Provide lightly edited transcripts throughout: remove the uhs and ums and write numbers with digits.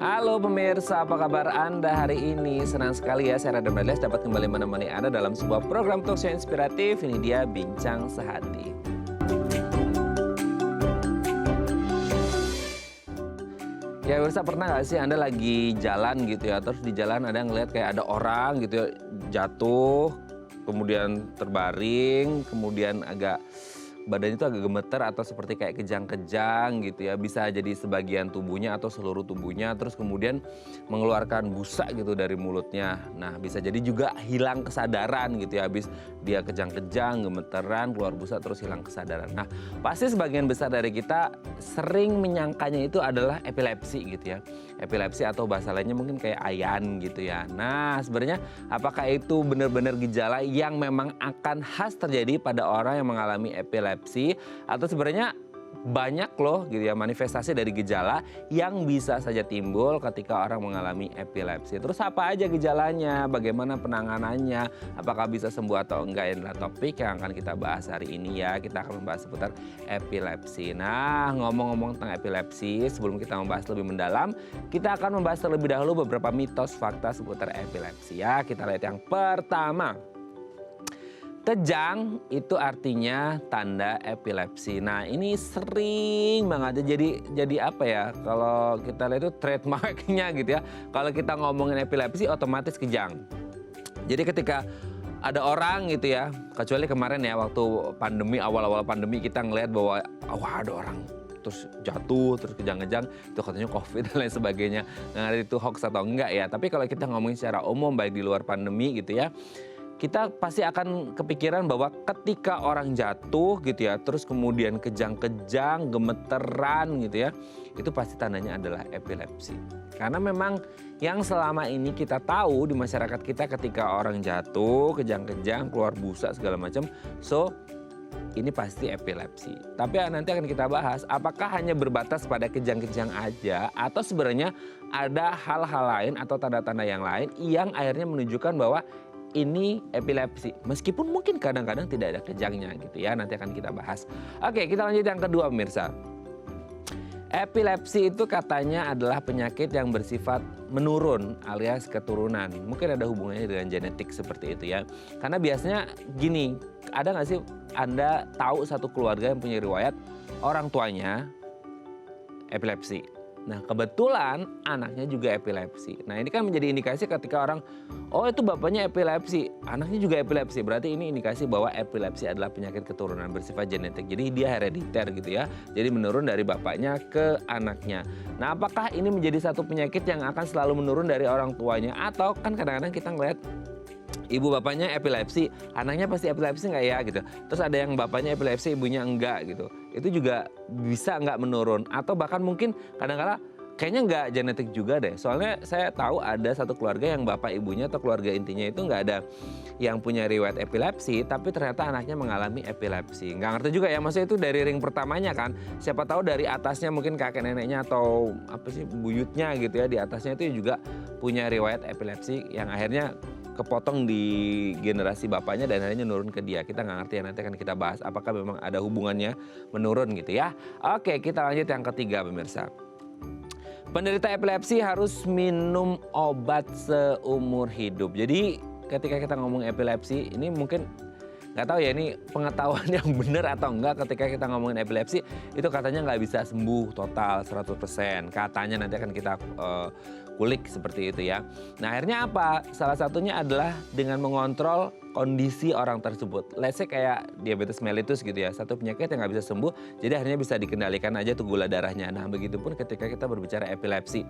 Halo pemirsa, apa kabar Anda hari ini? Senang sekali ya saya Radha Medles dapat kembali menemani Anda dalam sebuah program talkshow inspiratif. Ini dia Bincang Sehati. Ya pemirsa, pernah nggak sih Anda lagi jalan gitu ya, terus di jalan ada ngelihat kayak ada orang gitu ya, jatuh, kemudian terbaring, kemudian badannya itu agak gemeter atau seperti kayak kejang-kejang gitu ya. Bisa jadi sebagian tubuhnya atau seluruh tubuhnya, terus kemudian mengeluarkan busa gitu dari mulutnya. Nah bisa jadi juga hilang kesadaran gitu ya, habis dia kejang-kejang, gemeteran, keluar busa terus hilang kesadaran. Nah pasti sebagian besar dari kita sering menyangkanya itu adalah epilepsi gitu ya. Epilepsi atau bahasa lainnya mungkin kayak ayan gitu ya. Nah sebenarnya apakah itu benar-benar gejala yang memang akan khas terjadi pada orang yang mengalami epilepsi? Atau sebenarnya banyak loh gitu ya manifestasi dari gejala yang bisa saja timbul ketika orang mengalami epilepsi. Terus apa aja gejalanya, bagaimana penanganannya, apakah bisa sembuh atau enggak, adalah topik yang akan kita bahas hari ini ya. Kita akan membahas seputar epilepsi. Nah ngomong-ngomong tentang epilepsi, sebelum kita membahas lebih mendalam, kita akan membahas terlebih dahulu beberapa mitos fakta seputar epilepsi ya. Kita lihat yang pertama. Kejang itu artinya tanda epilepsi. Nah ini sering banget jadi apa ya, kalau kita lihat itu trademarknya gitu ya. Kalau kita ngomongin epilepsi otomatis kejang. Jadi ketika ada orang gitu ya, kecuali kemarin ya waktu pandemi, awal-awal pandemi kita ngelihat bahwa ada orang terus jatuh, terus kejang-kejang, itu katanya COVID dan lain sebagainya. Nggak ngerti itu hoax atau enggak ya. Tapi kalau kita ngomongin secara umum baik di luar pandemi gitu ya, kita pasti akan kepikiran bahwa ketika orang jatuh gitu ya, terus kemudian kejang-kejang, gemeteran gitu ya, itu pasti tandanya adalah epilepsi. Karena memang yang selama ini kita tahu di masyarakat kita ketika orang jatuh, kejang-kejang, keluar busa segala macam, so ini pasti epilepsi. Tapi nanti akan kita bahas apakah hanya berbatas pada kejang-kejang aja atau sebenarnya ada hal-hal lain atau tanda-tanda yang lain yang akhirnya menunjukkan bahwa ini epilepsi, meskipun mungkin kadang-kadang tidak ada kejangnya gitu ya, nanti akan kita bahas. Oke, kita lanjut yang kedua pemirsa. Epilepsi itu katanya adalah penyakit yang bersifat menurun alias keturunan. Mungkin ada hubungannya dengan genetik seperti itu ya. Karena biasanya gini, ada nggak sih Anda tahu satu keluarga yang punya riwayat orang tuanya epilepsi. Nah kebetulan anaknya juga epilepsi. Nah ini kan menjadi indikasi ketika orang, oh itu bapaknya epilepsi, anaknya juga epilepsi. Berarti ini indikasi bahwa epilepsi adalah penyakit keturunan bersifat genetik. Jadi dia herediter gitu ya. Jadi menurun dari bapaknya ke anaknya. Nah apakah ini menjadi satu penyakit yang akan selalu menurun dari orang tuanya? Atau kan kadang-kadang kita ngeliat ibu bapaknya epilepsi, anaknya pasti epilepsi nggak ya gitu. Terus ada yang bapaknya epilepsi, ibunya enggak gitu. Itu juga bisa nggak menurun. Atau bahkan mungkin kadang-kadang kayaknya nggak genetik juga deh. Soalnya saya tahu ada satu keluarga yang bapak ibunya atau keluarga intinya itu nggak ada yang punya riwayat epilepsi, tapi ternyata anaknya mengalami epilepsi. Nggak ngerti juga ya, maksudnya itu dari ring pertamanya kan. Siapa tahu dari atasnya mungkin kakek neneknya atau apa sih buyutnya gitu ya, di atasnya itu juga punya riwayat epilepsi yang akhirnya kepotong di generasi bapaknya dan akhirnya nurun ke dia. Kita nggak ngerti ya, nanti akan kita bahas apakah memang ada hubungannya menurun gitu ya. Oke, kita lanjut yang ketiga pemirsa. Penderita epilepsi harus minum obat seumur hidup. Jadi ketika kita ngomong epilepsi ini mungkin nggak tahu ya ini pengetahuan yang benar atau enggak, ketika kita ngomongin epilepsi itu katanya nggak bisa sembuh total 100%. Katanya nanti akan kita kulik seperti itu ya. Nah akhirnya apa? Salah satunya adalah dengan mengontrol kondisi orang tersebut. Let's say kayak diabetes mellitus gitu ya, satu penyakit yang nggak bisa sembuh, jadi akhirnya bisa dikendalikan aja tuh gula darahnya. Nah begitupun ketika kita berbicara epilepsi.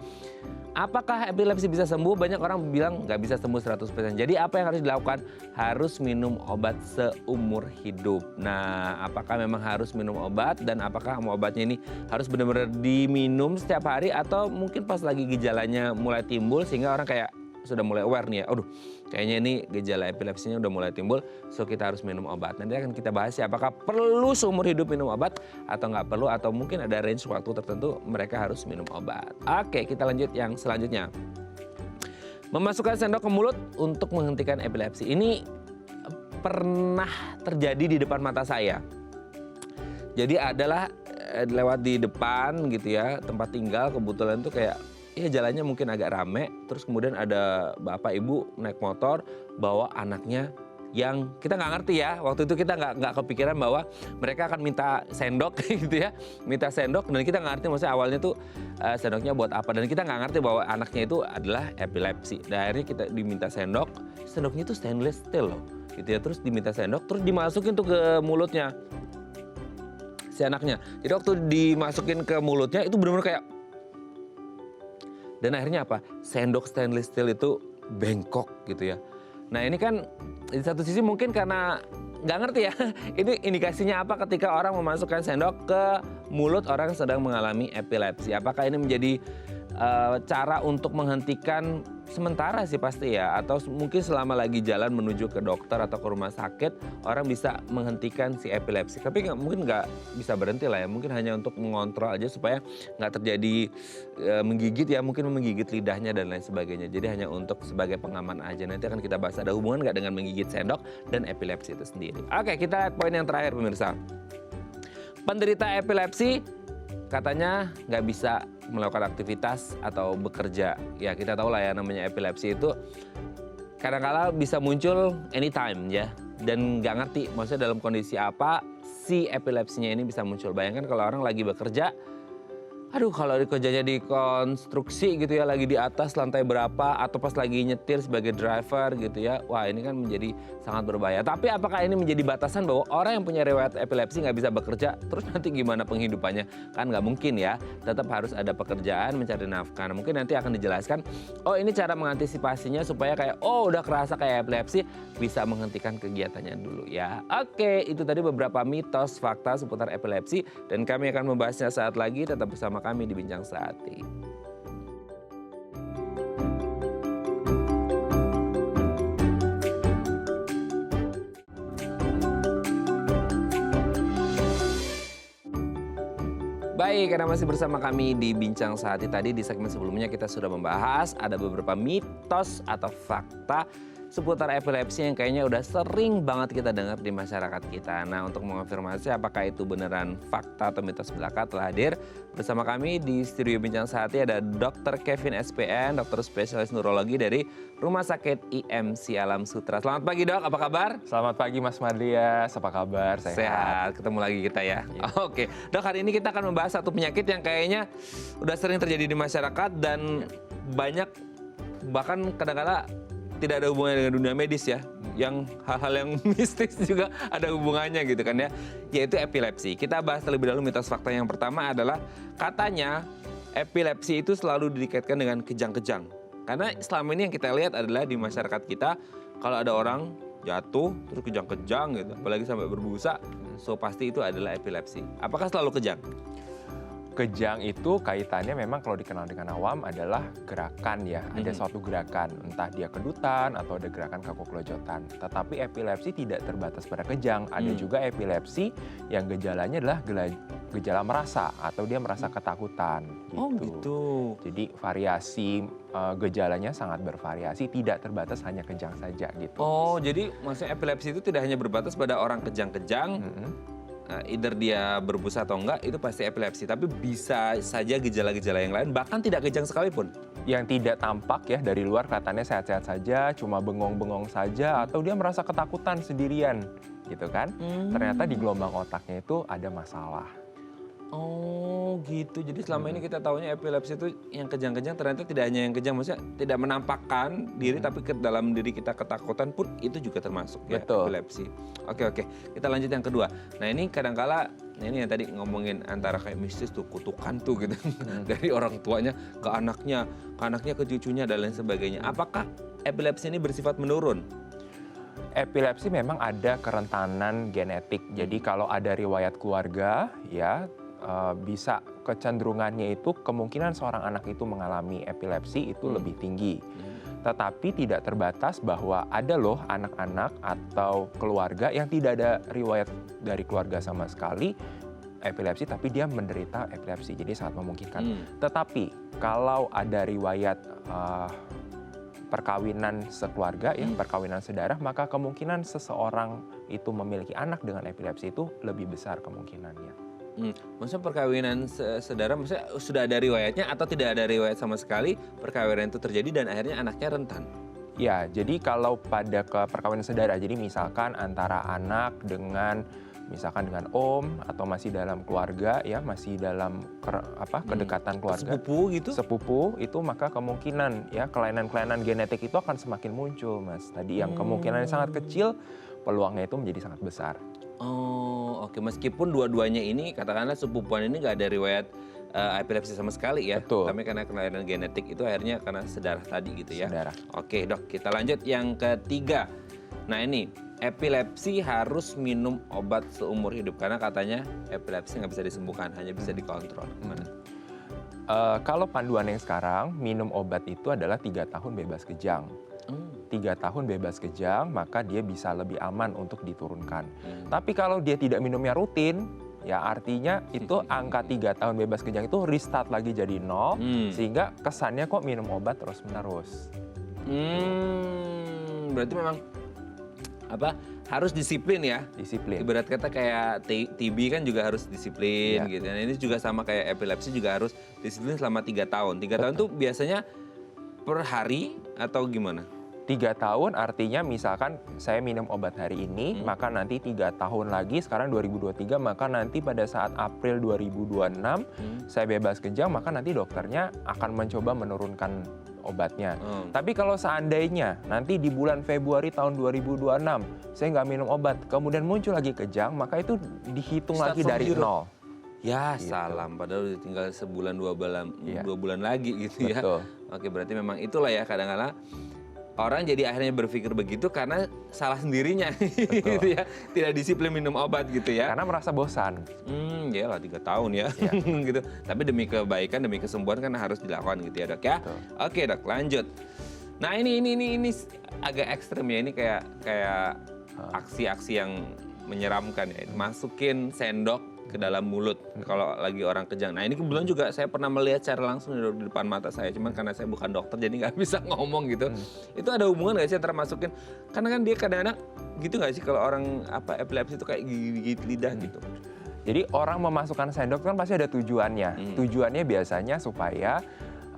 Apakah epilepsi bisa sembuh? Banyak orang bilang nggak bisa sembuh 100%. Jadi apa yang harus dilakukan? Harus minum obat seumur hidup. Nah apakah memang harus minum obat dan apakah obatnya ini harus benar-benar diminum setiap hari atau mungkin pas lagi gejalanya mulai timbul sehingga orang kayak sudah mulai aware nih ya, aduh kayaknya ini gejala epilepsinya udah mulai timbul, so kita harus minum obat. Nanti akan kita bahas ya apakah perlu seumur hidup minum obat atau nggak perlu, atau mungkin ada range waktu tertentu mereka harus minum obat. Oke, kita lanjut yang selanjutnya. Memasukkan sendok ke mulut untuk menghentikan epilepsi. Ini pernah terjadi di depan mata saya. Jadi adalah lewat di depan gitu ya, tempat tinggal kebetulan tuh kayak ya jalannya mungkin agak rame, terus kemudian ada bapak ibu naik motor bawa anaknya yang kita nggak ngerti ya, waktu itu kita nggak kepikiran bahwa mereka akan minta sendok gitu ya, minta sendok, dan kita nggak ngerti maksudnya awalnya tuh sendoknya buat apa, dan kita nggak ngerti bahwa anaknya itu adalah epilepsi. Dan akhirnya kita diminta sendok, sendoknya itu stainless steel loh gitu ya, terus diminta sendok, terus dimasukin tuh ke mulutnya si anaknya. Jadi waktu dimasukin ke mulutnya itu benar-benar kayak, dan akhirnya apa? Sendok stainless steel itu bengkok gitu ya. Nah ini kan di satu sisi mungkin karena nggak ngerti ya, ini indikasinya apa ketika orang memasukkan sendok ke mulut orang yang sedang mengalami epilepsi. Apakah ini menjadi cara untuk menghentikan sementara sih pasti ya, atau mungkin selama lagi jalan menuju ke dokter atau ke rumah sakit orang bisa menghentikan si epilepsi. Tapi mungkin nggak bisa berhenti lah ya, mungkin hanya untuk mengontrol aja supaya nggak terjadi menggigit ya, mungkin menggigit lidahnya dan lain sebagainya. Jadi hanya untuk sebagai pengaman aja. Nanti akan kita bahas ada hubungan nggak dengan menggigit sendok dan epilepsi itu sendiri. Oke, kita lihat poin yang terakhir pemirsa. Penderita epilepsi katanya nggak bisa melakukan aktivitas atau bekerja. Ya kita tahu lah ya, namanya epilepsi itu kadang-kala bisa muncul anytime ya. Dan nggak ngerti maksudnya dalam kondisi apa si epilepsinya ini bisa muncul. Bayangkan kalau orang lagi bekerja, aduh kalau kerjanya di konstruksi gitu ya, lagi di atas lantai berapa, atau pas lagi nyetir sebagai driver gitu ya, wah ini kan menjadi sangat berbahaya. Tapi apakah ini menjadi batasan bahwa orang yang punya riwayat epilepsi nggak bisa bekerja, terus nanti gimana penghidupannya? Kan nggak mungkin ya, tetap harus ada pekerjaan, mencari nafkah. Nah, mungkin nanti akan dijelaskan, oh ini cara mengantisipasinya supaya kayak, oh udah kerasa kayak epilepsi, bisa menghentikan kegiatannya dulu ya. Oke, itu tadi beberapa mitos, fakta seputar epilepsi, dan kami akan membahasnya saat lagi, tetap bersama kami di Bincang Sehati. Baik, karena masih bersama kami di Bincang Sehati. Tadi di segmen sebelumnya kita sudah membahas ada beberapa mitos atau fakta seputar epilepsi yang kayaknya udah sering banget kita dengar di masyarakat kita. Nah, untuk mengonfirmasi apakah itu beneran fakta atau mitos belaka, telah hadir bersama kami di studio Bincang Sehati ada Dr. Kevin SPN, dokter spesialis neurologi dari Rumah Sakit IMC Alam Sutera. Selamat pagi Dok, apa kabar? Selamat pagi Mas Madrias, apa kabar? Sehat, ketemu lagi kita ya. Oke, Dok, hari ini kita akan membahas satu penyakit yang kayaknya udah sering terjadi di masyarakat dan banyak, bahkan kadang-kadang tidak ada hubungannya dengan dunia medis ya, yang hal-hal yang mistis juga ada hubungannya gitu kan ya, yaitu epilepsi. Kita bahas terlebih dahulu mitos fakta yang pertama adalah katanya epilepsi itu selalu dikaitkan dengan kejang-kejang. Karena selama ini yang kita lihat adalah di masyarakat kita, kalau ada orang jatuh terus kejang-kejang gitu, apalagi sampai berbusa, so pasti itu adalah epilepsi. Apakah selalu kejang? Kejang itu kaitannya memang kalau dikenal dengan awam adalah gerakan ya, ada suatu gerakan, entah dia kedutan atau ada gerakan kekoklojotan. Tetapi epilepsi tidak terbatas pada kejang, ada juga epilepsi yang gejalanya adalah gejala merasa atau dia merasa ketakutan. Gitu. Oh gitu. Jadi variasi gejalanya sangat bervariasi, tidak terbatas hanya kejang saja gitu. Oh, jadi maksudnya epilepsi itu tidak hanya berbatas pada orang kejang-kejang, either dia berbusa atau enggak, itu pasti epilepsi. Tapi bisa saja gejala-gejala yang lain, bahkan tidak kejang sekalipun. Yang tidak tampak ya dari luar kelihatannya sehat-sehat saja, cuma bengong-bengong saja, atau dia merasa ketakutan sendirian, gitu kan? Ternyata di gelombang otaknya itu ada masalah. Oh gitu, jadi selama ini kita tahunya epilepsi itu yang kejang-kejang, ternyata tidak hanya yang kejang, maksudnya tidak menampakkan diri, tapi ke dalam diri kita ketakutan pun itu juga termasuk ya, epilepsi. Oke, kita lanjut yang kedua. Nah ini kadangkala, ini yang tadi ngomongin antara kayak mistis tuh, kutukan tuh gitu, dari orang tuanya ke anaknya ke cucunya dan lain sebagainya. Apakah epilepsi ini bersifat menurun? Epilepsi memang ada kerentanan genetik, jadi kalau ada riwayat keluarga ya, bisa kecenderungannya itu kemungkinan seorang anak itu mengalami epilepsi itu lebih tinggi. Tetapi tidak terbatas bahwa ada loh anak-anak atau keluarga yang tidak ada riwayat dari keluarga sama sekali epilepsi, tapi dia menderita epilepsi, jadi sangat memungkinkan. Tetapi kalau ada riwayat perkawinan sekeluarga ya, perkawinan sedarah, maka kemungkinan seseorang itu memiliki anak dengan epilepsi itu lebih besar kemungkinannya. Maksudnya perkawinan sedara, maksudnya sudah ada riwayatnya atau tidak ada riwayat sama sekali perkawinan itu terjadi dan akhirnya anaknya rentan? Ya, jadi kalau pada perkawinan saudara, jadi misalkan antara anak dengan misalkan dengan om atau masih dalam keluarga ya, masih dalam kedekatan keluarga, Sepupu gitu? sepupu itu, maka kemungkinan ya kelainan-kelainan genetik itu akan semakin muncul, Mas. Tadi yang kemungkinannya sangat kecil, peluangnya itu menjadi sangat besar. Oh, oke. Meskipun dua-duanya ini, katakanlah sepupuan ini nggak ada riwayat epilepsi sama sekali ya. Betul. Tapi karena kelainan genetik itu akhirnya karena sedarah tadi gitu ya. Saudara. Oke dok, kita lanjut yang ketiga. Nah ini, epilepsi harus minum obat seumur hidup. Karena katanya epilepsi nggak bisa disembuhkan, hanya bisa dikontrol. Gimana? Kalau panduan yang sekarang, minum obat itu adalah 3 tahun bebas kejang. 3 tahun bebas kejang, maka dia bisa lebih aman untuk diturunkan. Tapi kalau dia tidak minumnya rutin, ya artinya itu angka 3 tahun bebas kejang itu restart lagi jadi 0, sehingga kesannya kok minum obat terus-menerus. Berarti memang harus disiplin ya. Disiplin. Ibarat kata kayak TB kan juga harus disiplin gitu. Dan ini juga sama kayak epilepsi juga harus disiplin selama 3 tahun. 3 tahun tuh biasanya per hari atau gimana? 3 tahun artinya misalkan saya minum obat hari ini, maka nanti 3 tahun lagi, sekarang 2023, maka nanti pada saat April 2026 saya bebas kejang, maka nanti dokternya akan mencoba menurunkan obatnya. Tapi kalau seandainya nanti di bulan Februari tahun 2026 saya nggak minum obat, kemudian muncul lagi kejang, maka itu dihitung Start lagi from dari zero. 0. Ya Gitu. salam, padahal udah tinggal sebulan 2 bulan, Iya. 2 bulan lagi gitu ya. Betul. Oke, berarti memang itulah ya kadang-kadang orang jadi akhirnya berpikir begitu karena salah sendirinya gitu ya. Tidak disiplin minum obat gitu ya. Karena merasa bosan. Ya lah 3 tahun ya Iya. gitu. Tapi demi kebaikan, demi kesembuhan kan harus dilakukan gitu ya dok ya. Betul. Oke dok, lanjut. Nah ini agak ekstrem ya. Ini kayak aksi-aksi yang menyeramkan ya. Masukin sendok ke dalam mulut kalau lagi orang kejang. Nah ini kebetulan juga saya pernah melihat secara langsung di depan mata saya. Cuman karena saya bukan dokter jadi nggak bisa ngomong gitu. Itu ada hubungan nggak sih antara masukin? Karena kan dia kadang-kadang gitu nggak sih kalau orang epilepsi itu kayak gigit lidah gitu. Jadi orang memasukkan sendok kan pasti ada tujuannya. Tujuannya biasanya supaya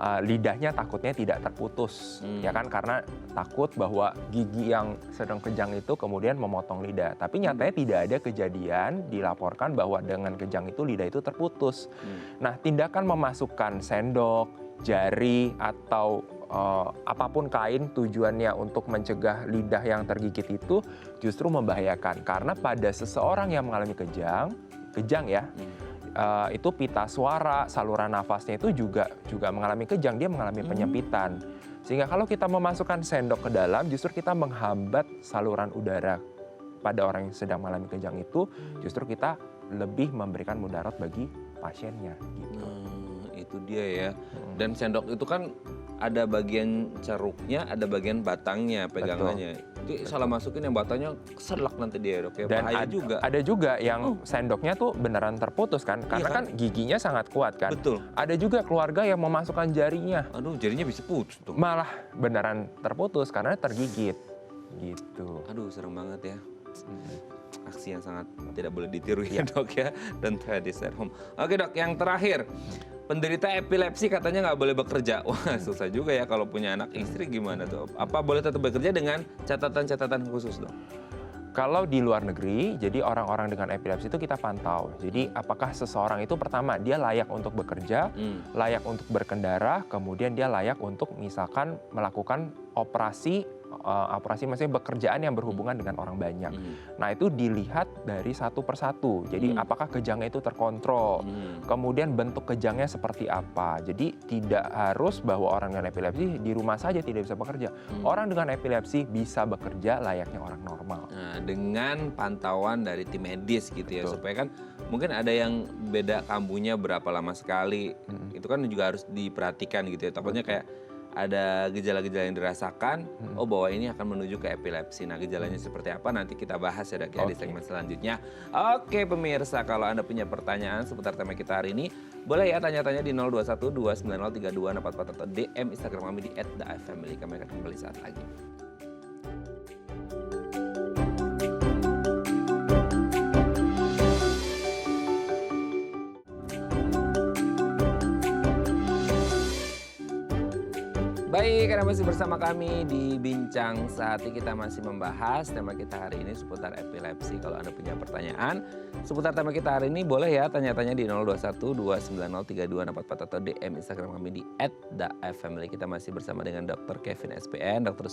lidahnya takutnya tidak terputus, ya kan, karena takut bahwa gigi yang sedang kejang itu kemudian memotong lidah. Tapi nyatanya tidak ada kejadian dilaporkan bahwa dengan kejang itu lidah itu terputus. Nah, tindakan memasukkan sendok, jari atau apapun kain tujuannya untuk mencegah lidah yang tergigit itu justru membahayakan, karena pada seseorang yang mengalami kejang ya. Itu pita suara, saluran nafasnya itu juga mengalami kejang, dia mengalami penyempitan. Sehingga kalau kita memasukkan sendok ke dalam, justru kita menghambat saluran udara pada orang yang sedang mengalami kejang itu, justru kita lebih memberikan mudarat bagi pasiennya. Gitu. Itu dia ya. Dan sendok itu kan ada bagian ceruknya, ada bagian batangnya pegangannya. Jadi salah masukin yang batangnya keselak nanti dia dok ya. Dan Bahaya juga. ada juga yang sendoknya tuh beneran terputus kan, karena Iya kan? kan giginya sangat kuat kan. Betul. Ada juga keluarga yang memasukkan jarinya, Aduh jarinya bisa putus tuh. malah beneran terputus karena tergigit. Gitu. Aduh serem banget ya. Aksi yang sangat tidak boleh ditiru ya dok ya. Dan try this at home. Oke dok, yang terakhir. Penderita epilepsi katanya nggak boleh bekerja. Wah susah juga ya kalau punya anak istri gimana tuh? Apa boleh tetap bekerja dengan catatan-catatan khusus dok? Kalau di luar negeri, jadi orang-orang dengan epilepsi itu kita pantau. Jadi apakah seseorang itu pertama dia layak untuk bekerja, layak untuk berkendara, kemudian dia layak untuk misalkan melakukan operasi maksudnya pekerjaan yang berhubungan dengan orang banyak. Nah itu dilihat dari satu persatu. Jadi apakah kejangnya itu terkontrol, kemudian bentuk kejangnya seperti apa. Jadi tidak harus bahwa orang dengan epilepsi di rumah saja tidak bisa bekerja. Orang dengan epilepsi bisa bekerja layaknya orang normal. Nah, dengan pantauan dari tim medis gitu ya. Betul. Supaya kan mungkin ada yang beda kambuhnya berapa lama sekali. Itu kan juga harus diperhatikan gitu ya. Takutnya kayak ada gejala-gejala yang dirasakan, oh bahwa ini akan menuju ke epilepsi. Nah gejalanya seperti apa nanti kita bahas ya dok ya di segmen selanjutnya. Oke pemirsa, kalau Anda punya pertanyaan seputar tema kita hari ini, boleh ya tanya-tanya di 021 290 3244 atau DM Instagram kami di @theifamily. Kami akan kembali saat lagi. Baik, Anda masih bersama kami di Bincang Sehati. Kita masih membahas tema kita hari ini seputar epilepsi. Kalau Anda punya pertanyaan seputar tema kita hari ini, boleh ya tanya-tanya di 021-290-3244 atau DM Instagram kami di @dafamily. Kita masih bersama dengan Dr. Kevin SPN, dokter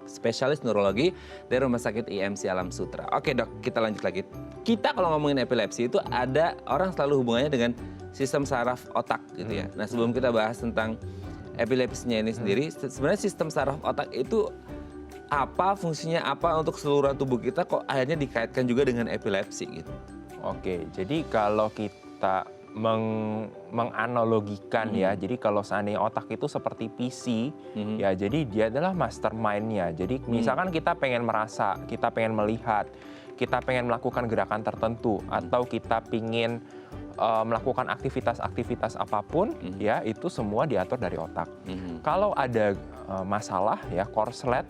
spesialis neurologi dari Rumah Sakit IMC Alam Sutra. Oke dok, kita lanjut lagi. Kita kalau ngomongin epilepsi itu ada orang selalu hubungannya dengan sistem saraf otak gitu ya. Nah sebelum kita bahas tentang epilepsinya ini sendiri, sebenarnya sistem saraf otak itu apa, fungsinya apa untuk seluruh tubuh kita, kok akhirnya dikaitkan juga dengan epilepsi gitu? Oke, jadi kalau kita menganalogikan ya, jadi kalau seandainya otak itu seperti PC, ya jadi dia adalah mastermind-nya. Jadi misalkan kita pengen merasa, kita pengen melihat, kita pengen melakukan gerakan tertentu, atau kita pengen melakukan aktivitas-aktivitas apapun, ya itu semua diatur dari otak. Kalau ada masalah ya korslet,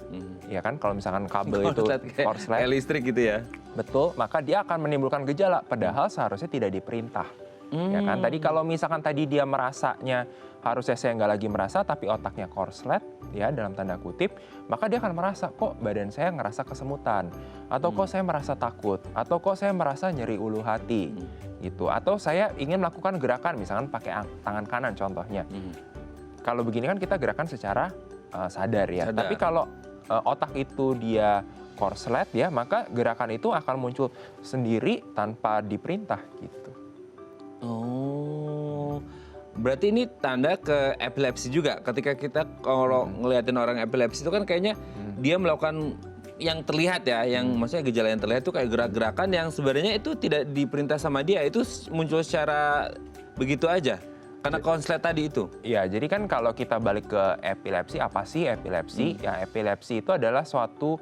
ya kan kalau misalkan kabel itu korslet, kayak listrik gitu ya. betul, maka dia akan menimbulkan gejala. Padahal seharusnya tidak diperintah. Ya kan, tadi kalau misalkan tadi dia merasanya harusnya saya nggak lagi merasa, tapi otaknya korslet, ya dalam tanda kutip, maka dia akan merasa kok badan saya ngerasa kesemutan, atau kok saya merasa takut, atau kok saya merasa nyeri ulu hati, gitu. Atau saya ingin melakukan gerakan, misalkan pakai tangan kanan contohnya. Kalau begini kan kita gerakan secara sadar ya. Tapi kalau otak itu dia korslet ya, maka gerakan itu akan muncul sendiri tanpa diperintah gitu. Oh, berarti ini tanda ke epilepsi juga. Ketika kita kalau ngeliatin orang epilepsi itu kan kayaknya dia melakukan yang terlihat ya, yang maksudnya gejala yang terlihat itu kayak gerak-gerakan yang sebenarnya itu tidak diperintah sama dia, itu muncul secara begitu aja. Karena konslet tadi itu. Iya, jadi kan kalau kita balik ke epilepsi, apa sih epilepsi? Ya epilepsi itu adalah suatu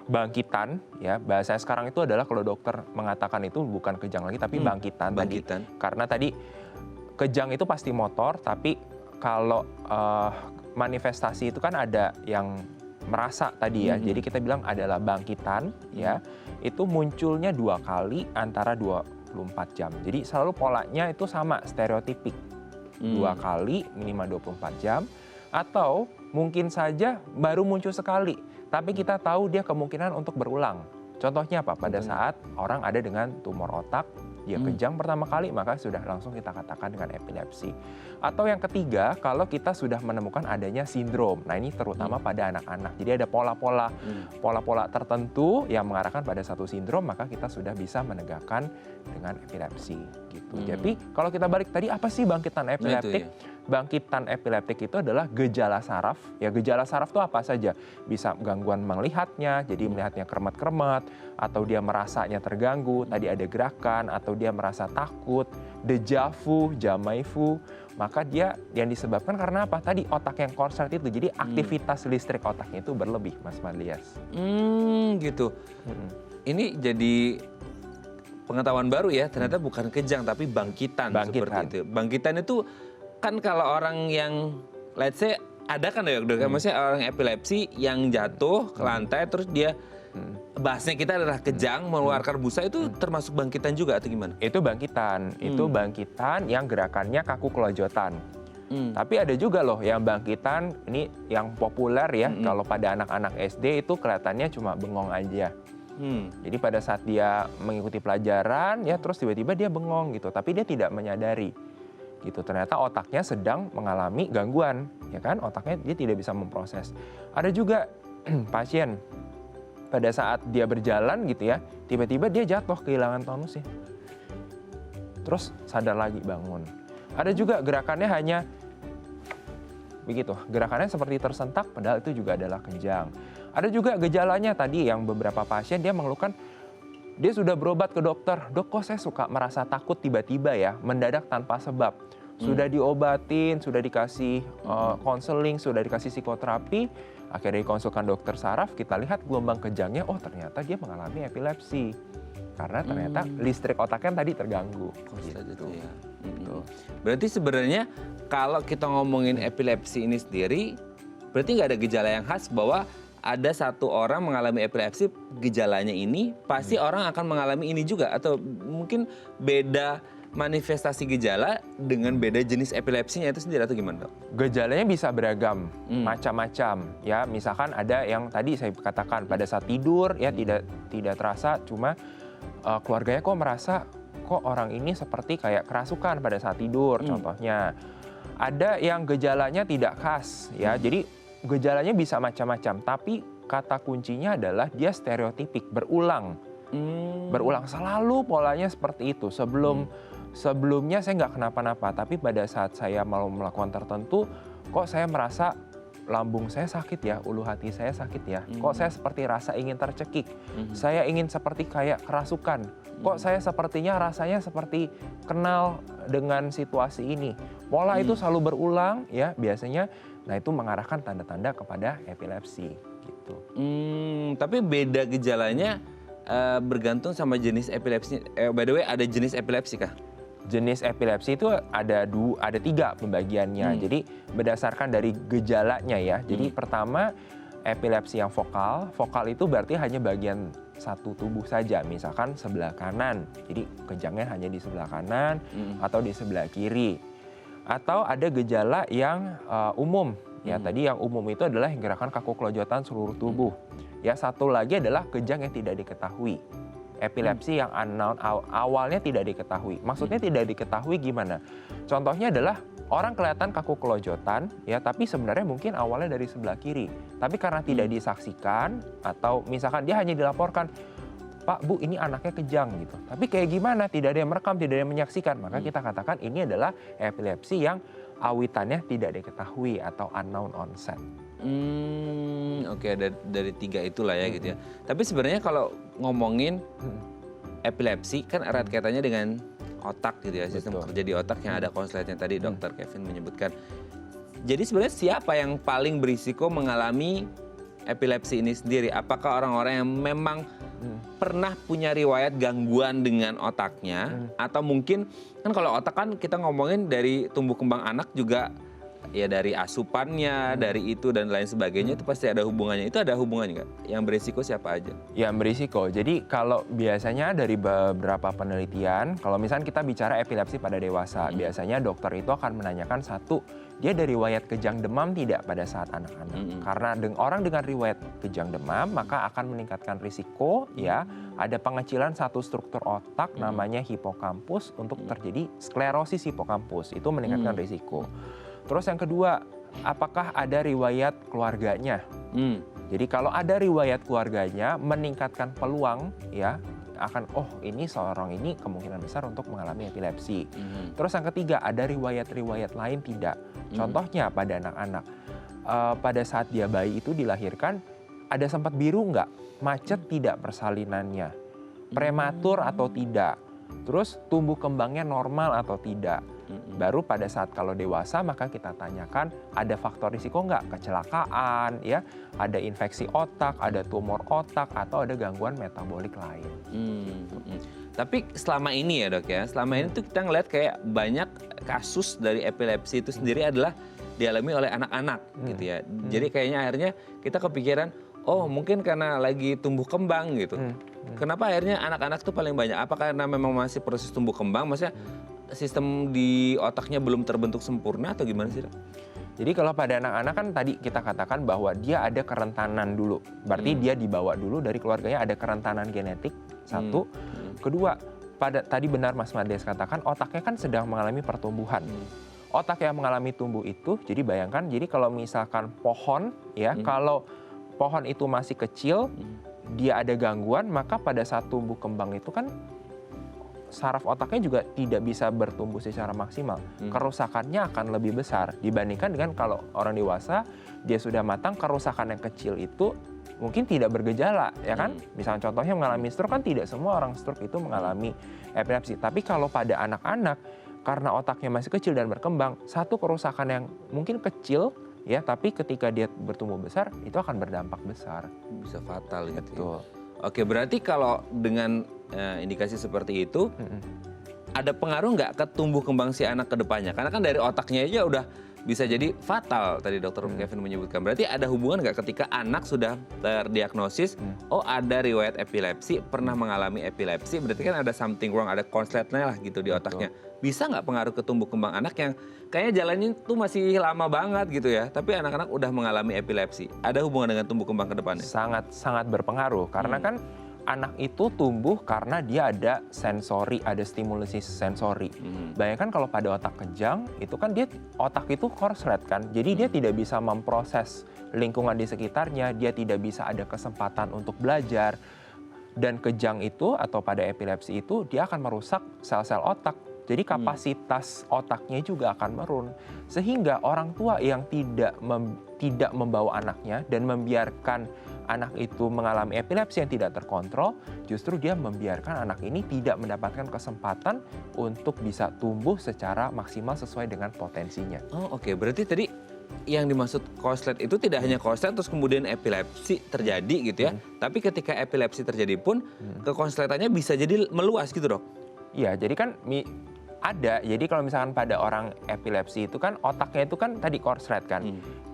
bangkitan, ya bahasa sekarang itu adalah kalau dokter mengatakan itu bukan kejang lagi tapi bangkitan. Bangkitan. Karena tadi kejang itu pasti motor, tapi kalau manifestasi itu kan ada yang merasa tadi ya. Jadi kita bilang adalah bangkitan, ya itu munculnya 2 kali antara 24 jam. Jadi selalu polanya itu sama, stereotipik. 2 kali minimal 24 jam, atau mungkin saja baru muncul sekali. Tapi kita tahu dia kemungkinan untuk berulang. Contohnya apa? Pada saat orang ada dengan tumor otak, dia kejang pertama kali, maka sudah langsung kita katakan dengan epilepsi. Atau yang ketiga, kalau kita sudah menemukan adanya sindrom. Nah ini terutama pada anak-anak. Jadi ada pola-pola tertentu yang mengarahkan pada satu sindrom, maka kita sudah bisa menegakkan dengan epilepsi. Gitu. Jadi kalau kita balik tadi, apa sih bangkitan epileptik? Bangkitan epileptik itu adalah gejala saraf. Ya gejala saraf itu apa saja? Bisa gangguan melihatnya, jadi melihatnya kremet-kremet, atau dia merasanya terganggu, tadi ada gerakan, atau dia merasa takut, dejavu, jamaifu. Maka dia yang disebabkan karena apa? Tadi otak yang korslet itu, jadi aktivitas listrik otaknya itu berlebih, Mas Marlias. Gitu. Ini jadi pengetahuan baru ya, ternyata bukan kejang tapi bangkitan. Seperti itu. Bangkitan itu kan kalau orang yang let's say ada kan ya dok, maksudnya orang epilepsi yang jatuh ke lantai terus dia bahasnya kita adalah kejang, mengeluarkan busa, itu termasuk bangkitan juga atau gimana? Itu bangkitan, itu bangkitan yang gerakannya kaku kelojotan. Tapi ada juga loh yang bangkitan ini yang populer ya, kalau pada anak-anak SD itu kelihatannya cuma bengong aja. Jadi pada saat dia mengikuti pelajaran ya terus tiba-tiba dia bengong gitu, tapi dia tidak menyadari. Gitu, ternyata otaknya sedang mengalami gangguan, ya kan? Otaknya dia tidak bisa memproses. Ada juga pasien pada saat dia berjalan gitu ya, tiba-tiba dia jatuh kehilangan tonusnya. Terus sadar lagi bangun. Ada juga gerakannya hanya begitu, gerakannya seperti tersentak padahal itu juga adalah kejang. Ada juga gejalanya tadi yang beberapa pasien dia mengeluhkan, dia sudah berobat ke dokter, dok kok saya suka merasa takut tiba-tiba ya, mendadak tanpa sebab. Sudah diobatin, sudah dikasih konseling, sudah dikasih psikoterapi, akhirnya dikonsulkan dokter saraf, kita lihat gelombang kejangnya, oh ternyata dia mengalami epilepsi. Karena ternyata listrik otaknya tadi terganggu. Gitu. Ya. Berarti sebenarnya kalau kita ngomongin epilepsi ini sendiri, berarti nggak ada gejala yang khas bahwa ada satu orang mengalami epilepsi, gejalanya ini pasti orang akan mengalami ini juga, atau mungkin beda manifestasi gejala dengan beda jenis epilepsinya itu sendiri atau gimana, Dok? Gejalanya bisa beragam, macam-macam. Ya, misalkan ada yang tadi saya katakan pada saat tidur ya tidak terasa, cuma keluarganya kok merasa kok orang ini seperti kayak kerasukan pada saat tidur, contohnya. Ada yang gejalanya tidak khas, ya. Jadi gejalanya bisa macam-macam, tapi kata kuncinya adalah dia stereotipik, berulang. Berulang selalu polanya seperti itu. Sebelumnya saya nggak kenapa-napa, tapi pada saat saya mau melakukan tertentu, kok saya merasa lambung saya sakit ya, ulu hati saya sakit ya. Kok saya seperti rasa ingin tercekik. Saya ingin seperti kayak kerasukan. Kok saya sepertinya rasanya seperti kenal dengan situasi ini. Pola itu selalu berulang ya biasanya. Nah, itu mengarahkan tanda-tanda kepada epilepsi gitu. Tapi beda gejalanya bergantung sama jenis epilepsi. By the way, ada jenis epilepsi kah? Jenis epilepsi itu ada 3 pembagiannya. Jadi berdasarkan dari gejalanya ya. Jadi pertama epilepsi yang vokal. Vokal itu berarti hanya bagian satu tubuh saja. Misalkan sebelah kanan. Jadi kejangnya hanya di sebelah kanan atau di sebelah kiri. Atau ada gejala yang umum. Ya, tadi yang umum itu adalah gerakan kaku kelojotan seluruh tubuh. Ya, satu lagi adalah kejang yang tidak diketahui. Epilepsi yang unknown, awalnya tidak diketahui. Maksudnya tidak diketahui gimana? Contohnya adalah orang kelihatan kaku kelojotan, ya, tapi sebenarnya mungkin awalnya dari sebelah kiri. Tapi karena tidak disaksikan, atau misalkan dia hanya dilaporkan, Pak, Bu, ini anaknya kejang gitu. Tapi kayak gimana? Tidak ada yang merekam, tidak ada yang menyaksikan. Maka kita katakan ini adalah epilepsi yang awitannya tidak diketahui atau unknown onset. Oke, dari 3 itulah ya gitu ya. Tapi sebenarnya kalau ngomongin epilepsi kan erat kaitannya dengan otak gitu ya, sistem kerja di otak yang ada konsletnya tadi Dr. Kevin menyebutkan. Jadi sebenarnya siapa yang paling berisiko mengalami epilepsi ini sendiri? Apakah orang-orang yang memang pernah punya riwayat gangguan dengan otaknya, atau mungkin kan kalau otak kan kita ngomongin dari tumbuh kembang anak juga ya, dari asupannya, dari itu dan lain sebagainya, itu pasti ada hubungannya. Itu ada hubungannya nggak? Yang berisiko siapa aja? Yang berisiko. Jadi kalau biasanya dari beberapa penelitian, kalau misalnya kita bicara epilepsi pada dewasa, biasanya dokter itu akan menanyakan satu, dia ada riwayat kejang demam tidak pada saat anak-anak. Karena orang dengan riwayat kejang demam, maka akan meningkatkan risiko ya, ada pengecilan satu struktur otak namanya hipokampus untuk terjadi sklerosis hipokampus. Itu meningkatkan risiko. Terus yang kedua, apakah ada riwayat keluarganya? Jadi kalau ada riwayat keluarganya, meningkatkan peluang ya akan ini seorang ini kemungkinan besar untuk mengalami epilepsi. Terus yang ketiga, ada riwayat-riwayat lain tidak. Contohnya pada anak-anak, pada saat dia bayi itu dilahirkan, ada sempat biru nggak? Macet tidak persalinannya? Prematur atau tidak? Terus tumbuh kembangnya normal atau tidak? Baru pada saat kalau dewasa maka kita tanyakan ada faktor risiko nggak? Kecelakaan, ya, ada infeksi otak, ada tumor otak, atau ada gangguan metabolik lain. Tapi selama ini ya Dok ya, selama ini tuh kita ngeliat kayak banyak kasus dari epilepsi itu sendiri adalah dialami oleh anak-anak gitu ya. Jadi kayaknya akhirnya kita kepikiran, oh mungkin karena lagi tumbuh kembang gitu. Kenapa akhirnya anak-anak tuh paling banyak? Apa karena memang masih proses tumbuh kembang? Maksudnya sistem di otaknya belum terbentuk sempurna atau gimana sih Dok? Jadi kalau pada anak-anak kan tadi kita katakan bahwa dia ada kerentanan dulu. Berarti dia dibawa dulu dari keluarganya, ada kerentanan genetik, satu. Kedua, tadi benar Mas Mades katakan otaknya kan sedang mengalami pertumbuhan. Otak yang mengalami tumbuh itu, jadi bayangkan, jadi kalau misalkan pohon, ya, kalau pohon itu masih kecil, dia ada gangguan, maka pada saat tumbuh kembang itu kan saraf otaknya juga tidak bisa bertumbuh secara maksimal. Kerusakannya akan lebih besar dibandingkan dengan kalau orang dewasa, dia sudah matang, kerusakan yang kecil itu mungkin tidak bergejala, ya kan? Misalnya contohnya mengalami stroke, kan tidak semua orang stroke itu mengalami epilepsi. Tapi kalau pada anak-anak, karena otaknya masih kecil dan berkembang, satu kerusakan yang mungkin kecil, ya, tapi ketika dia bertumbuh besar, itu akan berdampak besar. Bisa fatal gitu. Betul. Oke, berarti kalau dengan indikasi seperti itu, ada pengaruh nggak ke tumbuh kembang si anak ke depannya? Karena kan dari otaknya aja udah bisa jadi fatal tadi dokter Kevin menyebutkan. Berarti ada hubungan nggak ketika anak sudah terdiagnosis, oh ada riwayat epilepsi, pernah mengalami epilepsi, berarti kan ada something wrong, ada konsletnya lah gitu di otaknya. Bisa nggak pengaruh ke tumbuh kembang anak yang kayaknya jalannya tuh masih lama banget gitu ya, tapi anak-anak udah mengalami epilepsi. Ada hubungan dengan tumbuh kembang ke depannya? Sangat berpengaruh karena kan anak itu tumbuh karena dia ada sensori, ada stimulasi sensori. Bayangkan kalau pada otak kejang, itu kan otak itu korslet kan, jadi dia tidak bisa memproses lingkungan di sekitarnya, dia tidak bisa ada kesempatan untuk belajar. Dan kejang itu atau pada epilepsi itu dia akan merusak sel-sel otak. Jadi kapasitas otaknya juga akan menurun. Sehingga orang tua yang tidak membawa anaknya dan membiarkan anak itu mengalami epilepsi yang tidak terkontrol, justru dia membiarkan anak ini tidak mendapatkan kesempatan untuk bisa tumbuh secara maksimal sesuai dengan potensinya. Oh oke, berarti tadi yang dimaksud korslet itu tidak hanya korslet terus kemudian epilepsi terjadi gitu ya, tapi ketika epilepsi terjadi pun kekonsletannya bisa jadi meluas gitu dok? Iya, jadi kan jadi kalau misalkan pada orang epilepsi itu kan otaknya itu kan tadi korslet kan.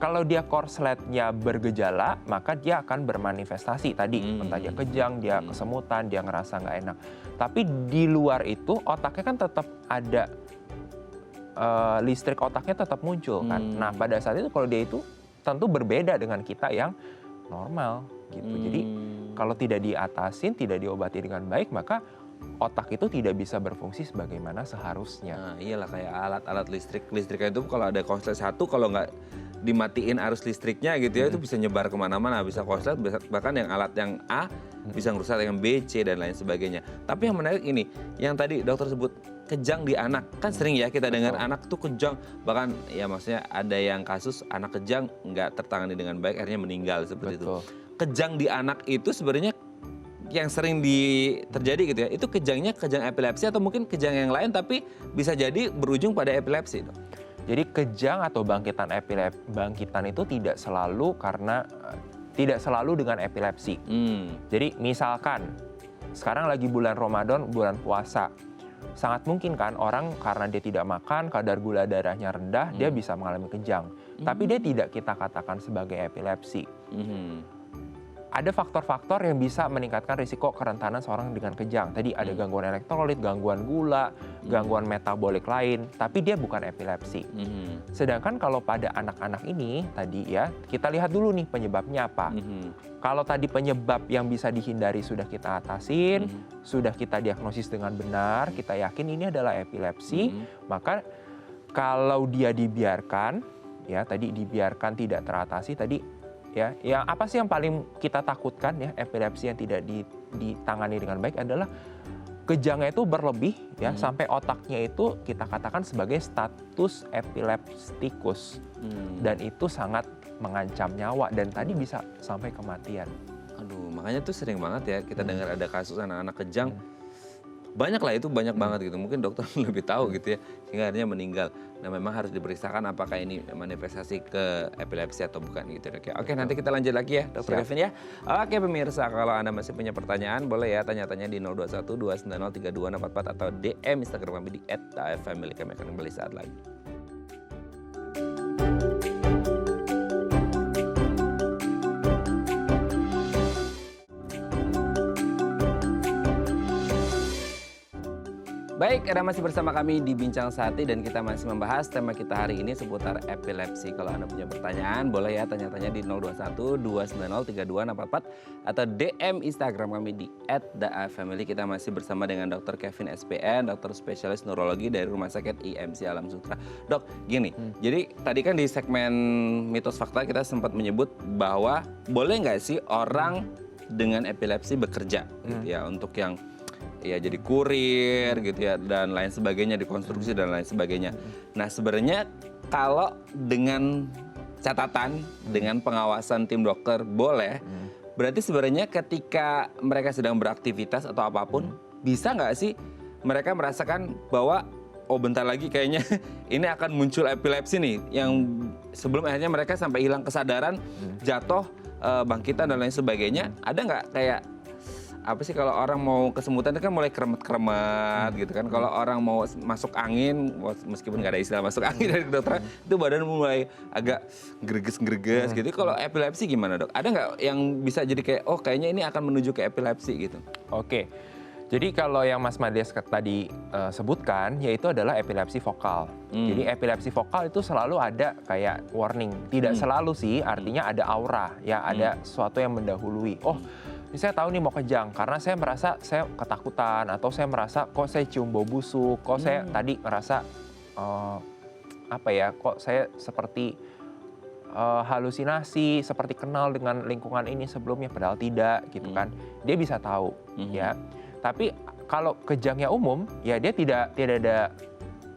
Kalau dia korsletnya bergejala, maka dia akan bermanifestasi tadi. Entah dia kejang, dia kesemutan, dia ngerasa nggak enak. Tapi di luar itu otaknya kan tetap ada, listrik otaknya tetap muncul kan. Nah pada saat itu kalau dia itu tentu berbeda dengan kita yang normal gitu. Jadi kalau tidak diatasin, tidak diobati dengan baik, maka otak itu tidak bisa berfungsi sebagaimana seharusnya. Nah iyalah kayak alat-alat listriknya itu kalau ada konslet satu, kalau nggak dimatiin arus listriknya gitu ya, itu bisa nyebar kemana-mana, bisa konslet, bahkan yang alat yang A bisa ngerusak yang B, C, dan lain sebagainya. Tapi yang menarik ini, yang tadi dokter sebut kejang di anak, kan sering ya kita dengar anak tuh kejang, bahkan ya maksudnya ada yang kasus anak kejang nggak tertangani dengan baik, akhirnya meninggal seperti itu. Kejang di anak itu sebenarnya yang sering terjadi gitu ya, itu kejangnya kejang epilepsi atau mungkin kejang yang lain tapi bisa jadi berujung pada epilepsi dok? Jadi kejang atau bangkitan itu tidak selalu dengan epilepsi. Jadi misalkan sekarang lagi bulan Ramadan, bulan puasa, sangat mungkin kan orang karena dia tidak makan, kadar gula darahnya rendah, dia bisa mengalami kejang. Tapi dia tidak kita katakan sebagai epilepsi. Ada faktor-faktor yang bisa meningkatkan risiko kerentanan seorang dengan kejang. Tadi ada gangguan elektrolit, gangguan gula, gangguan metabolik lain, tapi dia bukan epilepsi. Sedangkan kalau pada anak-anak ini tadi ya, kita lihat dulu nih penyebabnya apa. Kalau tadi penyebab yang bisa dihindari sudah kita atasin, sudah kita diagnosis dengan benar, kita yakin ini adalah epilepsi, maka kalau dia dibiarkan, ya tadi dibiarkan tidak teratasi tadi, ya, yang apa sih yang paling kita takutkan ya epilepsi yang tidak ditangani dengan baik adalah kejangnya itu berlebih ya sampai otaknya itu kita katakan sebagai status epileptikus dan itu sangat mengancam nyawa dan tadi bisa sampai kematian. Aduh, makanya tuh sering banget ya kita dengar ada kasus anak-anak kejang. Banyak lah itu, banyak banget gitu. Mungkin dokter lebih tahu gitu ya, sehingga akhirnya meninggal. Nah memang harus diperiksakan apakah ini manifestasi ke epilepsi atau bukan gitu dok ya. Oke, nanti kita lanjut lagi ya dokter Kevin ya. Oke pemirsa, kalau Anda masih punya pertanyaan boleh ya tanya-tanya di 021 290 3244 atau DM Instagram kami di @dafamily. Kami akan kembali saat lagi. Baik, Anda masih bersama kami di Bincang Sati dan kita masih membahas tema kita hari ini seputar epilepsi. Kalau Anda punya pertanyaan, boleh ya tanya-tanya di 021 290 3244 atau DM Instagram kami di @dafamily. Kita masih bersama dengan Dr. Kevin SPN, dokter spesialis neurologi dari Rumah Sakit IMC Alam Sutera. Dok, gini, jadi tadi kan di segmen mitos fakta kita sempat menyebut bahwa boleh nggak sih orang dengan epilepsi bekerja gitu ya, untuk yang ya jadi kurir gitu ya dan lain sebagainya, dikonstruksi dan lain sebagainya. Nah sebenarnya kalau dengan catatan dengan pengawasan tim dokter boleh, berarti sebenarnya ketika mereka sedang beraktivitas atau apapun bisa nggak sih mereka merasakan bahwa oh bentar lagi kayaknya ini akan muncul epilepsi nih, yang sebelum akhirnya mereka sampai hilang kesadaran, jatuh, bangkitan dan lain sebagainya. Ada nggak kayak apa sih kalau orang mau kesemutan itu kan mulai kremet-kremet gitu kan. Kalau orang mau masuk angin, meskipun nggak ada istilah masuk angin dari kedokteran, itu badan mulai agak greges-greges gitu. Kalau epilepsi gimana dok? Ada nggak yang bisa jadi kayak, oh kayaknya ini akan menuju ke epilepsi gitu? Oke. Jadi kalau yang Mas Mades tadi sebutkan, yaitu adalah epilepsi vokal. Jadi epilepsi vokal itu selalu ada kayak warning. Tidak selalu sih, artinya ada aura, ya ada sesuatu yang mendahului. Oh, ini saya tahu nih mau kejang, karena saya merasa saya ketakutan, atau saya merasa kok saya cium bau busuk, kok saya tadi ngerasa, apa ya, kok saya seperti halusinasi, seperti kenal dengan lingkungan ini sebelumnya, padahal tidak, gitu kan. Dia bisa tahu, ya. Tapi kalau kejangnya umum, ya dia tidak ada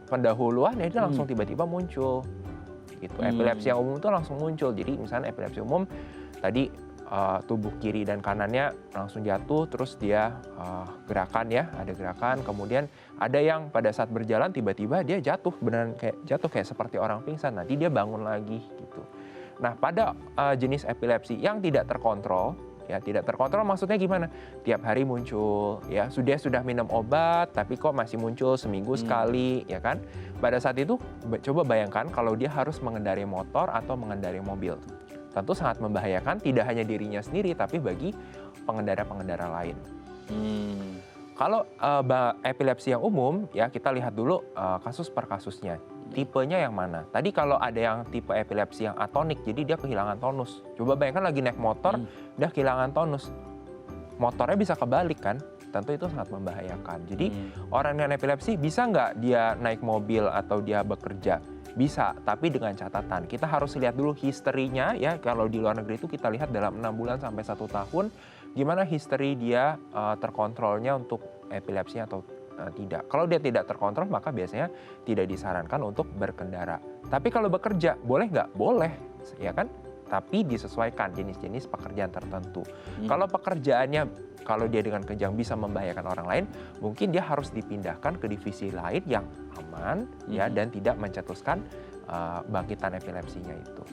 pendahuluan, ya dia langsung tiba-tiba muncul. Gitu. Epilepsi yang umum itu langsung muncul. Jadi misalnya epilepsi umum tadi tubuh kiri dan kanannya langsung jatuh, terus dia gerakan ya, ada gerakan. Kemudian ada yang pada saat berjalan tiba-tiba dia jatuh, beneran kayak jatuh kayak seperti orang pingsan. Nanti dia bangun lagi gitu. Nah pada jenis epilepsi yang tidak terkontrol, ya tidak terkontrol maksudnya gimana? Tiap hari muncul, ya sudah minum obat, tapi kok masih muncul seminggu sekali, ya kan? Pada saat itu coba bayangkan kalau dia harus mengendarai motor atau mengendarai mobil, tentu sangat membahayakan tidak hanya dirinya sendiri, tapi bagi pengendara-pengendara lain. Kalau epilepsi yang umum, ya kita lihat dulu kasus per kasusnya. Tipenya yang mana? Tadi kalau ada yang tipe epilepsi yang atonik, jadi dia kehilangan tonus. Coba bayangkan lagi naik motor, dia kehilangan tonus. Motornya bisa kebalik kan? Tentu itu sangat membahayakan. Jadi orang dengan epilepsi bisa nggak dia naik mobil atau dia bekerja? Bisa, tapi dengan catatan. Kita harus lihat dulu historinya ya. Kalau di luar negeri itu kita lihat dalam 6 bulan sampai 1 tahun, gimana history dia terkontrolnya untuk epilepsi atau tidak. Kalau dia tidak terkontrol, maka biasanya tidak disarankan untuk berkendara. Tapi kalau bekerja, boleh nggak? Boleh, ya kan? Tapi disesuaikan jenis-jenis pekerjaan tertentu. Kalau pekerjaannya, kalau dia dengan kejang bisa membahayakan orang lain, mungkin dia harus dipindahkan ke divisi lain yang aman, ya, dan tidak mencetuskan bangkitan epilepsinya itu.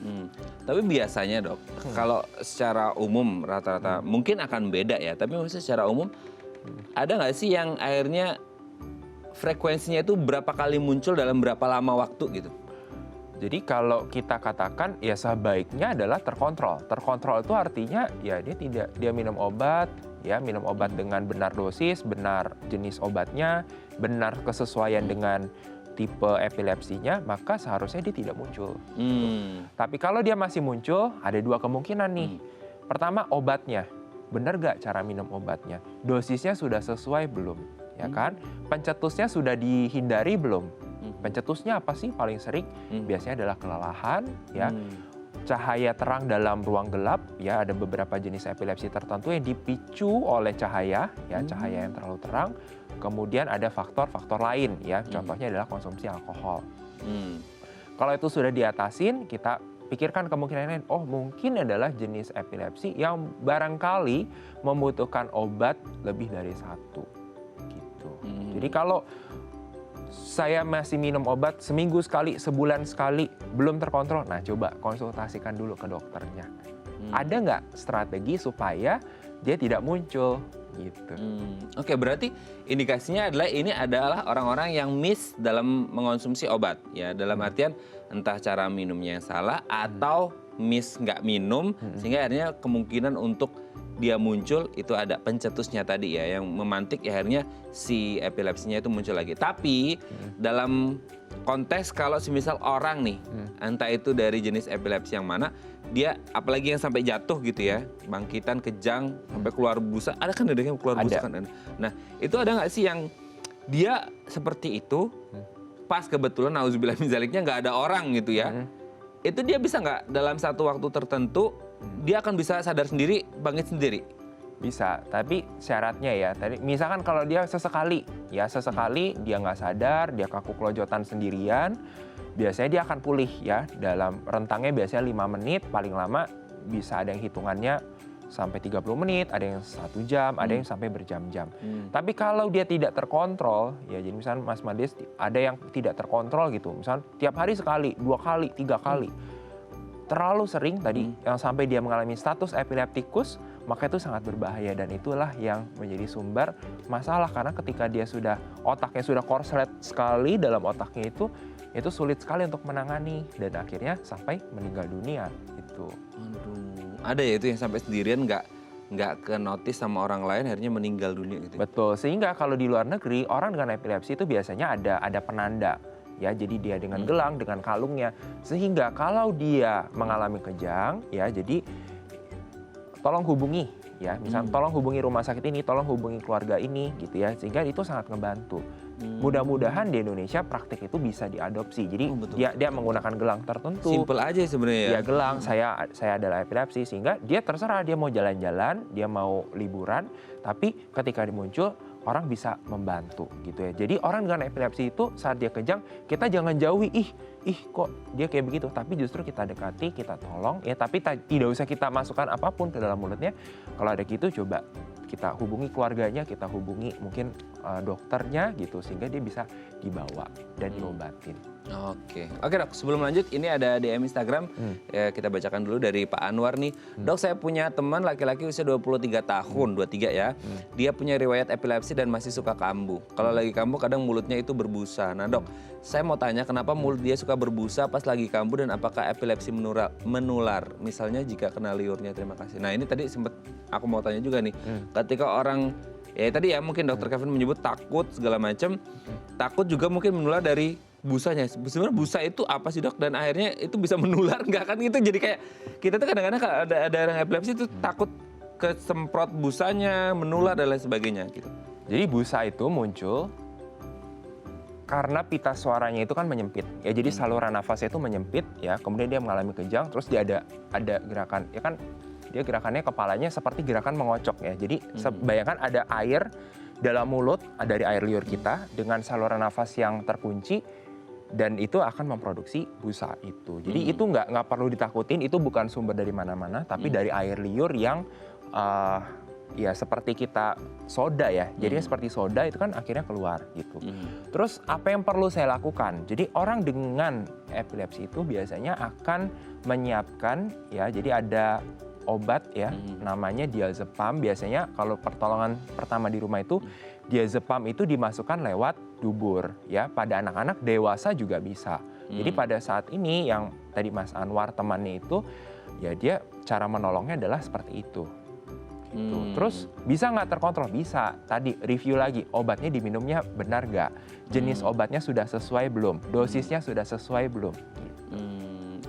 Tapi biasanya dok, kalau secara umum rata-rata mungkin akan beda ya. Tapi maksudnya secara umum, ada nggak sih yang akhirnya frekuensinya itu berapa kali muncul dalam berapa lama waktu gitu? Jadi kalau kita katakan ya sebaiknya adalah terkontrol. Terkontrol itu artinya ya dia minum obat, ya minum obat dengan benar dosis, benar jenis obatnya, benar kesesuaian dengan tipe epilepsinya, maka seharusnya dia tidak muncul. Tapi kalau dia masih muncul, ada 2 kemungkinan nih. Pertama, obatnya. Benar gak cara minum obatnya? Dosisnya sudah sesuai belum? Ya kan? Pencetusnya sudah dihindari belum? Pencetusnya apa sih paling sering? Biasanya adalah kelelahan, ya. Cahaya terang dalam ruang gelap, ya ada beberapa jenis epilepsi tertentu yang dipicu oleh cahaya, ya cahaya yang terlalu terang. Kemudian ada faktor-faktor lain, ya. Contohnya adalah konsumsi alkohol. Kalau itu sudah diatasin, kita pikirkan kemungkinan lain. Oh, mungkin adalah jenis epilepsi yang barangkali membutuhkan obat lebih dari 1. Gitu. Jadi kalau saya masih minum obat seminggu sekali, sebulan sekali, belum terkontrol, nah coba konsultasikan dulu ke dokternya. Ada nggak strategi supaya dia tidak muncul? Gitu. Oke, berarti indikasinya adalah ini adalah orang-orang yang miss dalam mengonsumsi obat, ya dalam artian entah cara minumnya yang salah atau miss nggak minum, sehingga akhirnya kemungkinan untuk dia muncul itu ada pencetusnya tadi ya, yang memantik ya akhirnya si epilepsinya itu muncul lagi. Tapi dalam konteks kalau semisal orang nih, entah itu dari jenis epilepsi yang mana, dia apalagi yang sampai jatuh gitu ya, bangkitan, kejang, sampai keluar busa, ada kan ada yang keluar busa kan? Nah itu ada nggak sih yang dia seperti itu, pas kebetulan nauzubillah min zaliknya nggak ada orang gitu ya, itu dia bisa nggak dalam satu waktu tertentu dia akan bisa sadar sendiri, bangkit sendiri? Bisa, tapi syaratnya ya, tadi misalkan kalau dia sesekali dia nggak sadar, dia kaku kelojotan sendirian, biasanya dia akan pulih ya, dalam rentangnya biasanya 5 menit, paling lama bisa ada yang hitungannya sampai 30 menit, ada yang 1 jam, ada yang sampai berjam-jam. Tapi kalau dia tidak terkontrol, ya jadi misalnya Mas Mades ada yang tidak terkontrol gitu, misalnya tiap hari sekali, 2 kali, 3 kali, terlalu sering tadi yang sampai dia mengalami status epileptikus, maka itu sangat berbahaya dan itulah yang menjadi sumber masalah karena ketika dia sudah otaknya sudah korslet sekali dalam otaknya itu sulit sekali untuk menangani dan akhirnya sampai meninggal dunia itu. Aduh, ada ya itu yang sampai sendirian nggak ke notice sama orang lain akhirnya meninggal dunia gitu. Betul, sehingga kalau di luar negeri orang dengan epilepsi itu biasanya ada penanda. Ya, jadi dia dengan gelang, dengan kalungnya, sehingga kalau dia mengalami kejang, ya, jadi tolong hubungi, ya, misalnya tolong hubungi rumah sakit ini, tolong hubungi keluarga ini, gitu ya, sehingga itu sangat ngebantu. Mudah-mudahan di Indonesia praktik itu bisa diadopsi. Jadi dia menggunakan gelang tertentu. Simple aja sebenarnya ya. Dia gelang, saya adalah epilepsi, sehingga dia terserah dia mau jalan-jalan, dia mau liburan, tapi ketika dia muncul orang bisa membantu gitu ya. Jadi orang dengan epilepsi itu saat dia kejang, kita jangan jauhi, ih kok dia kayak begitu, tapi justru kita dekati, kita tolong ya, tapi tidak usah kita masukkan apapun ke dalam mulutnya. Kalau ada gitu coba kita hubungi keluarganya, kita hubungi mungkin dokternya gitu sehingga dia bisa dibawa dan diobatin. Oke Dok, sebelum lanjut ini ada DM Instagram, ya, kita bacakan dulu dari Pak Anwar nih. Dok, saya punya teman laki-laki usia 23 tahun, 23 ya. Dia punya riwayat epilepsi dan masih suka kambuh. Kalau lagi kambuh kadang mulutnya itu berbusa. Nah Dok, saya mau tanya kenapa mulut dia suka berbusa pas lagi kambuh dan apakah epilepsi menular? Misalnya jika kena liurnya, terima kasih. Nah ini tadi sempat aku mau tanya juga nih, ketika orang ya tadi ya mungkin Dokter Kevin menyebut takut segala macam, takut juga mungkin menular dari busanya. Sebenarnya busa itu apa sih Dok? Dan akhirnya itu bisa menular nggak kan? Itu jadi kayak kita tuh kadang-kadang kalau ada orang epilepsi itu takut kesemprot busanya, menular dan lain sebagainya gitu. Jadi busa itu muncul karena pita suaranya itu kan menyempit. Ya jadi saluran nafasnya itu menyempit ya, kemudian dia mengalami kejang, terus dia ada gerakan. Ya kan dia gerakannya kepalanya seperti gerakan mengocok ya. Jadi bayangkan ada air dalam mulut dari air liur kita dengan saluran nafas yang terkunci dan itu akan memproduksi busa itu. Jadi itu nggak perlu ditakutin, itu bukan sumber dari mana-mana, tapi dari air liur yang ya seperti kita soda ya. Jadi seperti soda itu kan akhirnya keluar gitu. Terus apa yang perlu saya lakukan? Jadi orang dengan epilepsi itu biasanya akan menyiapkan ya, jadi ada obat ya, namanya diazepam. Biasanya kalau pertolongan pertama di rumah itu diazepam itu dimasukkan lewat dubur ya. Pada anak-anak, dewasa juga bisa. Jadi pada saat ini yang tadi Mas Anwar temannya itu ya, dia cara menolongnya adalah seperti itu. Gitu. Terus bisa nggak terkontrol? Bisa. Tadi review lagi, obatnya diminumnya benar nggak? Jenis obatnya sudah sesuai belum? Dosisnya sudah sesuai belum? Gitu.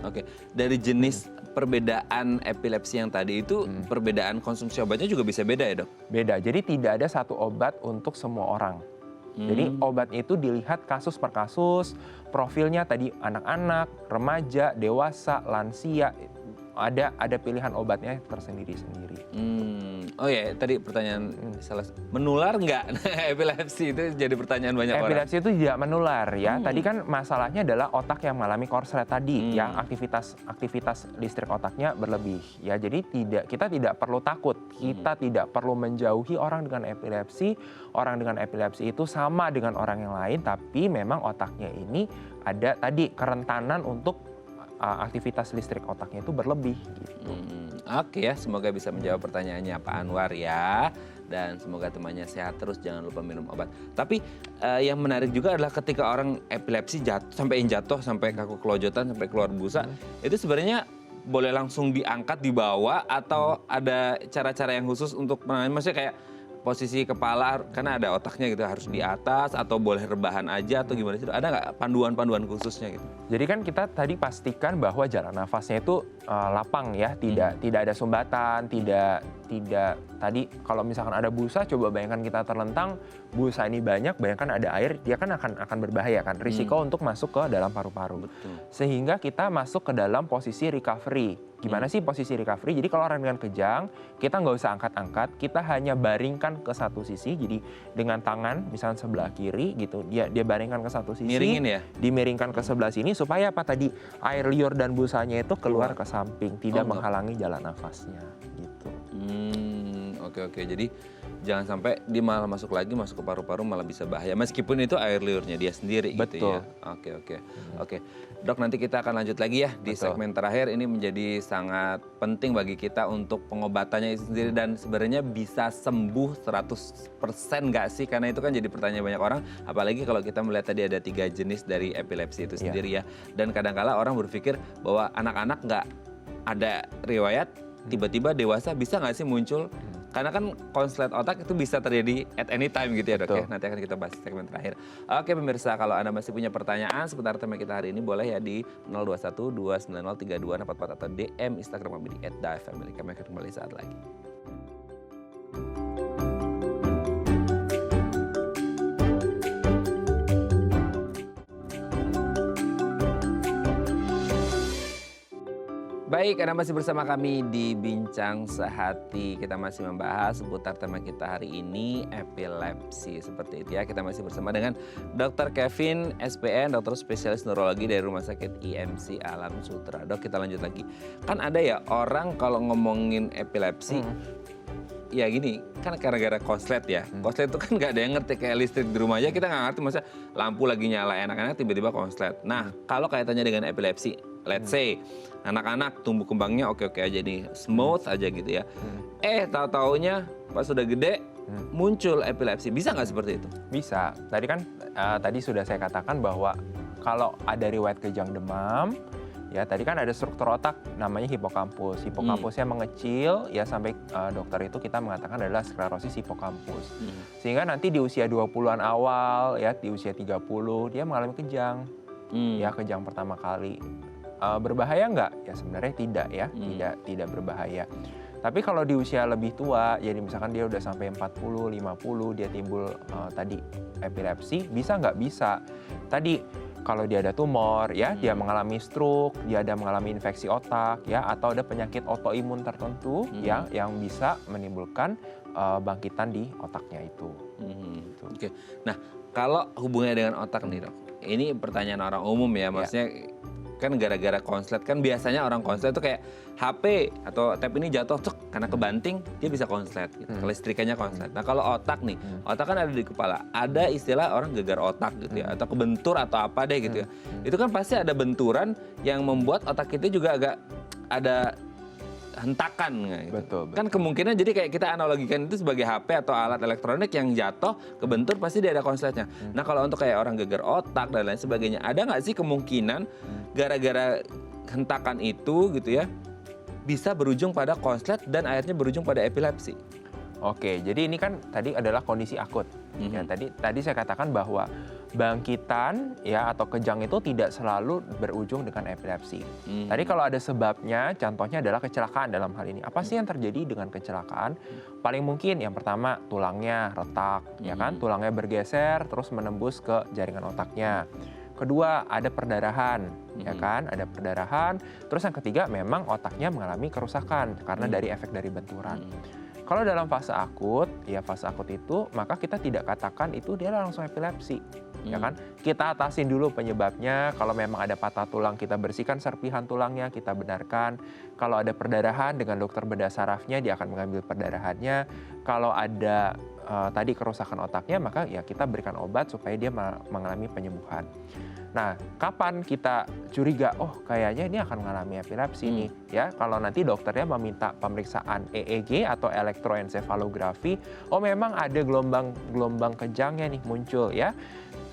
Oke, dari jenis perbedaan epilepsi yang tadi itu, perbedaan konsumsi obatnya juga bisa beda ya Dok? Beda, jadi tidak ada satu obat untuk semua orang. Jadi obatnya itu dilihat kasus per kasus, profilnya tadi anak-anak, remaja, dewasa, lansia, ada pilihan obatnya tersendiri-sendiri. Oh ya, tadi pertanyaan salah, menular nggak epilepsi? Itu jadi pertanyaan banyak orang. Epilepsi itu tidak menular ya. Tadi kan masalahnya adalah otak yang mengalami korslet tadi ya, aktivitas listrik otaknya berlebih ya. Jadi kita tidak perlu takut, kita tidak perlu menjauhi orang dengan epilepsi. Orang dengan epilepsi itu sama dengan orang yang lain, tapi memang otaknya ini ada tadi kerentanan untuk aktivitas listrik otaknya itu berlebih gitu. Oke ya, semoga bisa menjawab pertanyaannya Pak Anwar ya. Dan semoga temannya sehat terus, jangan lupa minum obat. Tapi yang menarik juga adalah ketika orang epilepsi jatuh sampai kaku kelojotan, sampai keluar busa, itu sebenarnya boleh langsung diangkat, dibawa, atau ada cara-cara yang khusus untuk menangani? Maksudnya kayak posisi kepala, karena ada otaknya gitu, harus di atas atau boleh rebahan aja atau gimana sih? Ada nggak panduan-panduan khususnya gitu? Jadi kan kita tadi pastikan bahwa jalan nafasnya itu lapang ya, tidak ada sumbatan, tidak tadi kalau misalkan ada busa, coba bayangkan kita terlentang, busa ini banyak, bayangkan ada air, dia kan akan berbahaya kan, risiko untuk masuk ke dalam paru-paru. Sehingga kita masuk ke dalam posisi recovery. Gimana sih posisi recovery? Jadi kalau orang dengan kejang, kita nggak usah angkat-angkat, kita hanya baringkan ke satu sisi. Jadi dengan tangan, misalnya sebelah kiri gitu, dia baringkan ke satu sisi. Miringin ya? Dimiringkan ke sebelah sini supaya apa tadi? Air liur dan busanya itu keluar ke samping, tidak menghalangi jalan nafasnya gitu. Oke. Jadi Jangan sampai dia malah masuk ke paru-paru malah bisa bahaya. Meskipun itu air liurnya dia sendiri gitu ya. Oke. Dok, nanti kita akan lanjut lagi ya di segmen terakhir. Ini menjadi sangat penting bagi kita untuk pengobatannya itu sendiri dan sebenarnya bisa sembuh 100% nggak sih? Karena itu kan jadi pertanyaan banyak orang. Apalagi kalau kita melihat tadi ada 3 jenis dari epilepsi itu sendiri ya. Dan kadang-kala orang berpikir bahwa anak-anak nggak ada riwayat, tiba-tiba dewasa bisa nggak sih muncul? Karena kan konslet otak itu bisa terjadi at any time gitu ya dok ya. Nanti akan kita bahas di segmen terakhir. Oke pemirsa, kalau Anda masih punya pertanyaan seputar tema kita hari ini boleh ya di 021 290 3244 atau DM Instagram kami di @dafamily. Kami akan kembali saat lagi. Baik, Anda masih bersama kami di Bincang Sehati. Kita masih membahas seputar tema kita hari ini, epilepsi. Seperti itu ya, kita masih bersama dengan Dr. Kevin, SPN, dokter spesialis neurologi dari Rumah Sakit IMC Alam Sutera. Dok, kita lanjut lagi. Kan ada ya orang kalau ngomongin epilepsi, ya gini, kan gara-gara konslet ya. Konslet itu kan nggak ada yang ngerti, kayak listrik di rumah aja kita nggak ngerti. Maksudnya lampu lagi nyala enak-enak tiba-tiba konslet. Nah, kalau kaitannya dengan epilepsi, let's say anak-anak tumbuh kembangnya oke-oke aja nih, smooth aja gitu ya. Tahu-taunya pas sudah gede muncul epilepsi. Bisa nggak seperti itu? Bisa. Tadi sudah saya katakan bahwa kalau ada riwayat kejang demam, ya tadi kan ada struktur otak namanya hipokampus. Hipokampusnya mengecil ya sampai dokter itu kita mengatakan adalah sklerosis hipokampus. Sehingga nanti di usia 20-an awal ya di usia 30 dia mengalami kejang. Ya kejang pertama kali. Berbahaya nggak? Ya sebenarnya tidak ya, tidak berbahaya. Tapi kalau di usia lebih tua, jadi misalkan dia udah sampai 40, 50, dia timbul tadi epilepsi, bisa nggak? Bisa. Tadi kalau dia ada tumor, ya dia mengalami stroke, dia ada mengalami infeksi otak, ya atau ada penyakit autoimun tertentu, ya yang bisa menimbulkan bangkitan di otaknya itu. Oke. Nah, kalau hubungannya dengan otak nih dok, ini pertanyaan orang umum ya, maksudnya kan gara-gara konslet kan biasanya orang konslet tuh kayak HP atau tab ini jatuh cek karena kebanting dia bisa konslet gitu. Kelistrikannya konslet. Nah, kalau otak nih, otak kan ada di kepala. Ada istilah orang gegar otak gitu ya atau kebentur atau apa deh gitu ya. Itu kan pasti ada benturan yang membuat otak kita juga agak ada hentakan gitu. Betul. Kan kemungkinan jadi kayak kita analogikan itu sebagai HP atau alat elektronik yang jatuh kebentur pasti dia ada konsletnya. Nah, kalau untuk kayak orang gegar otak dan lain sebagainya, ada nggak sih kemungkinan gara-gara hentakan itu gitu ya bisa berujung pada konslet dan akhirnya berujung pada epilepsi? Oke, jadi ini kan tadi adalah kondisi akut. Ya, tadi saya katakan bahwa bangkitan ya atau kejang itu tidak selalu berujung dengan epilepsi. Tadi kalau ada sebabnya, contohnya adalah kecelakaan dalam hal ini. Apa sih yang terjadi dengan kecelakaan? Paling mungkin yang pertama tulangnya retak, ya kan? Tulangnya bergeser terus menembus ke jaringan otaknya. Kedua, ada perdarahan, ya kan? Ada perdarahan. Terus yang ketiga, memang otaknya mengalami kerusakan karena dari efek dari benturan. Kalau dalam fase akut, ya fase akut itu, maka kita tidak katakan itu dia langsung epilepsi, ya kan? Kita atasin dulu penyebabnya. Kalau memang ada patah tulang, kita bersihkan serpihan tulangnya, kita benarkan. Kalau ada perdarahan, dengan dokter bedah sarafnya, dia akan mengambil perdarahannya. Kalau ada tadi kerusakan otaknya, maka ya kita berikan obat supaya dia mengalami penyembuhan. Nah, kapan kita curiga, oh kayaknya ini akan mengalami epilepsi nih, ya. Kalau nanti dokternya meminta pemeriksaan EEG atau elektroensefalografi, oh memang ada gelombang kejangnya nih muncul ya.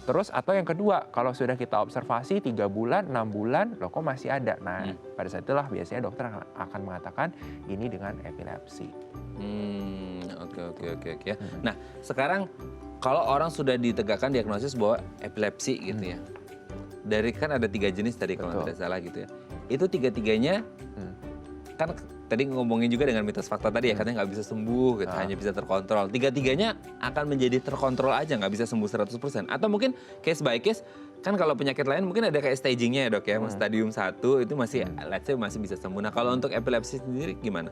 Terus atau yang kedua, kalau sudah kita observasi 3 bulan, 6 bulan, loh kok masih ada. Nah, pada saat itulah biasanya dokter akan mengatakan ini dengan epilepsi. Oke. Nah, sekarang kalau orang sudah ditegakkan diagnosis bahwa epilepsi gitu ya. Dari kan ada 3 jenis tadi kalau tidak salah gitu ya. Itu 3-tiganya kan tadi ngomongin juga dengan mitos fakta tadi ya, katanya nggak bisa sembuh gitu, hanya bisa terkontrol. 3-tiganya akan menjadi terkontrol aja, nggak bisa sembuh 100%. Atau mungkin case by case, kan kalau penyakit lain mungkin ada kayak stagingnya ya dok ya, stadium 1 itu masih, let's say masih bisa sembuh. Nah kalau untuk epilepsi sendiri gimana?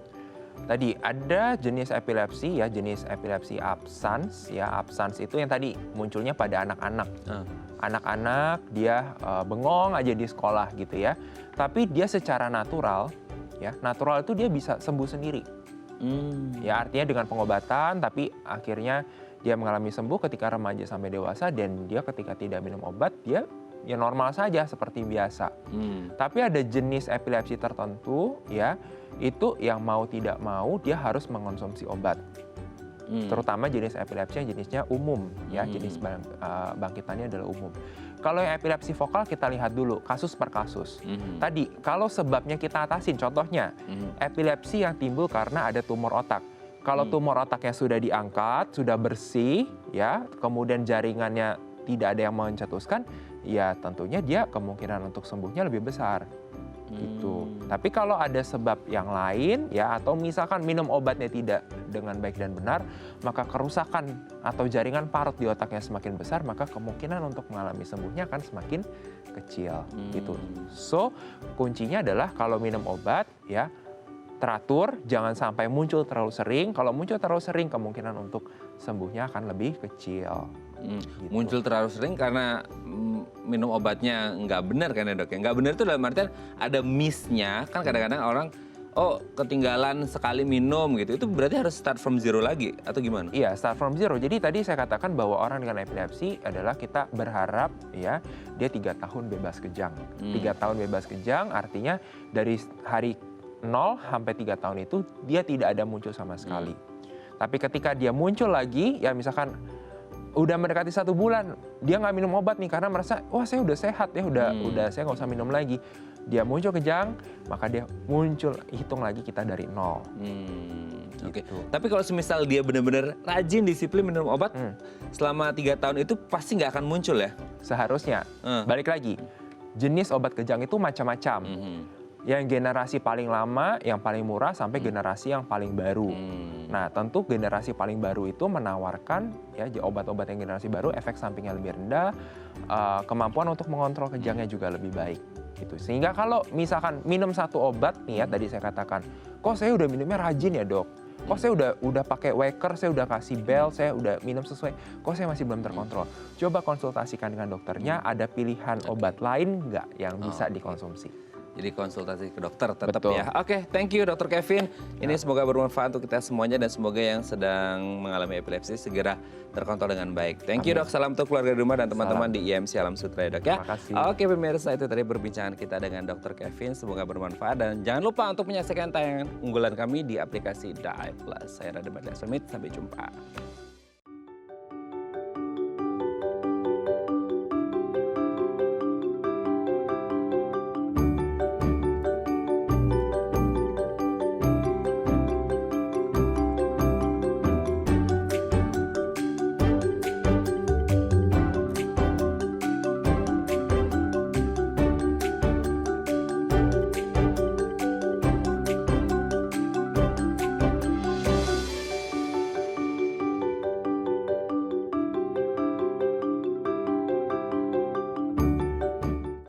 Tadi ada jenis epilepsi ya, jenis epilepsi absans ya. Absans itu yang tadi munculnya pada anak-anak. Anak-anak dia bengong aja di sekolah gitu ya. Tapi dia secara natural ya, natural itu dia bisa sembuh sendiri. Ya artinya dengan pengobatan tapi akhirnya dia mengalami sembuh ketika remaja sampai dewasa, dan dia ketika tidak minum obat dia ya normal saja seperti biasa. Tapi ada jenis epilepsi tertentu ya, itu yang mau tidak mau dia harus mengonsumsi obat. Terutama jenis epilepsi yang jenisnya umum ya, jenis bangkitannya adalah umum. Kalau yang epilepsi vokal kita lihat dulu kasus per kasus. Tadi kalau sebabnya kita atasin, contohnya epilepsi yang timbul karena ada tumor otak. Kalau tumor otaknya sudah diangkat, sudah bersih ya, kemudian jaringannya tidak ada yang mencetuskan, ya tentunya dia kemungkinan untuk sembuhnya lebih besar. Gitu. Tapi kalau ada sebab yang lain ya, atau misalkan minum obatnya tidak dengan baik dan benar, maka kerusakan atau jaringan parut di otaknya semakin besar, maka kemungkinan untuk mengalami sembuhnya akan semakin kecil gitu. So, kuncinya adalah kalau minum obat ya teratur, jangan sampai muncul terlalu sering. Kalau muncul terlalu sering, kemungkinan untuk sembuhnya akan lebih kecil. Gitu. Muncul terlalu sering karena minum obatnya nggak benar kan ya dok ya? Nggak benar itu dalam artian ada miss-nya, kan kadang-kadang orang ketinggalan sekali minum gitu, itu berarti harus start from zero lagi atau gimana? Iya, start from zero. Jadi tadi saya katakan bahwa orang dengan epilepsi adalah kita berharap ya dia 3 tahun bebas kejang. 3 tahun bebas kejang artinya dari hari 0 sampai 3 tahun itu dia tidak ada muncul sama sekali. Tapi ketika dia muncul lagi, ya misalkan udah mendekati 1 bulan, dia nggak minum obat nih karena merasa, wah saya udah sehat ya, udah saya nggak usah minum lagi. Dia muncul kejang, maka dia muncul, hitung lagi kita dari 0. Oke. Gitu. Tapi kalau semisal dia benar-benar rajin disiplin minum obat, selama 3 tahun itu pasti nggak akan muncul ya? Seharusnya. Balik lagi, jenis obat kejang itu macam-macam. Yang generasi paling lama, yang paling murah, sampai generasi yang paling baru. Nah, tentu generasi paling baru itu menawarkan ya obat-obat yang generasi baru, efek sampingnya lebih rendah, kemampuan untuk mengontrol kejangnya juga lebih baik. Gitu. Sehingga kalau misalkan minum 1 obat nih ya, tadi saya katakan, kok saya udah minumnya rajin ya dok? Kok saya udah pakai waker, saya udah kasih bel, saya udah minum sesuai, kok saya masih belum terkontrol? Coba konsultasikan dengan dokternya, ada pilihan obat lain nggak yang bisa dikonsumsi? Jadi konsultasi ke dokter tetap Betul. ya. Oke, thank you Dr. Kevin. Ini semoga bermanfaat untuk kita semuanya dan semoga yang sedang mengalami epilepsi segera terkontrol dengan baik. Thank you dok. Salam untuk keluarga di rumah dan teman-teman di IMC Alam Sutra ya dok ya. Terima kasih. Oke pemirsa, itu tadi perbincangan kita dengan Dr. Kevin. Semoga bermanfaat dan jangan lupa untuk menyaksikan tayangan unggulan kami di aplikasi The Eye Plus. Saya Radha Badai Sumit, sampai jumpa.